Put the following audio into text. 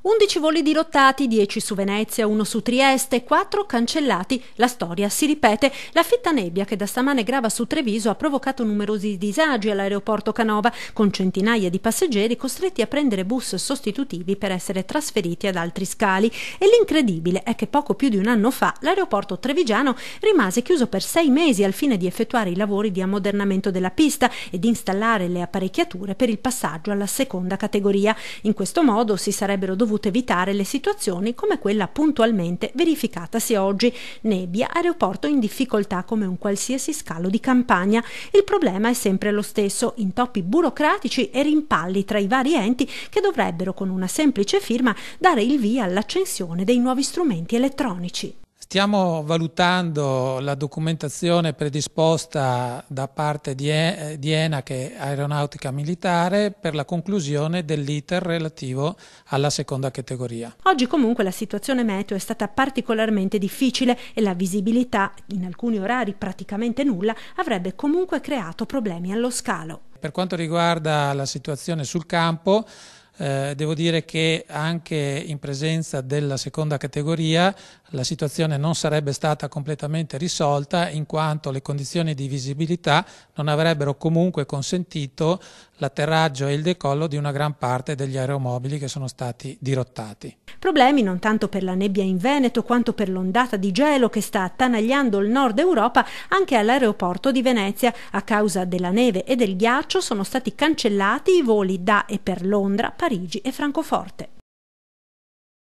11 voli dirottati, 10 su Venezia, 1 su Trieste, 4 cancellati. La storia si ripete. La fitta nebbia che da stamane grava su Treviso ha provocato numerosi disagi all'aeroporto Canova, con centinaia di passeggeri costretti a prendere bus sostitutivi per essere trasferiti ad altri scali. E l'incredibile è che poco più di un anno fa l'aeroporto trevigiano rimase chiuso per 6 mesi al fine di effettuare i lavori di ammodernamento della pista e di installare le apparecchiature per il passaggio alla seconda categoria. In questo modo si sarebbero dovute evitare le situazioni come quella puntualmente verificatasi oggi. Nebbia, aeroporto in difficoltà come un qualsiasi scalo di campagna. Il problema è sempre lo stesso: intoppi burocratici e rimpalli tra i vari enti che dovrebbero, con una semplice firma, dare il via all'accensione dei nuovi strumenti elettronici. Stiamo valutando la documentazione predisposta da parte di ENAC e Aeronautica Militare per la conclusione dell'iter relativo alla seconda categoria. Oggi comunque la situazione meteo è stata particolarmente difficile e la visibilità, in alcuni orari praticamente nulla, avrebbe comunque creato problemi allo scalo. Per quanto riguarda la situazione sul campo, devo dire che anche in presenza della seconda categoria la situazione non sarebbe stata completamente risolta, in quanto le condizioni di visibilità non avrebbero comunque consentito l'atterraggio e il decollo di una gran parte degli aeromobili che sono stati dirottati. Problemi non tanto per la nebbia in Veneto quanto per l'ondata di gelo che sta attanagliando il nord Europa anche all'aeroporto di Venezia. A causa della neve e del ghiaccio sono stati cancellati i voli da e per Londra, Parigi e Francoforte.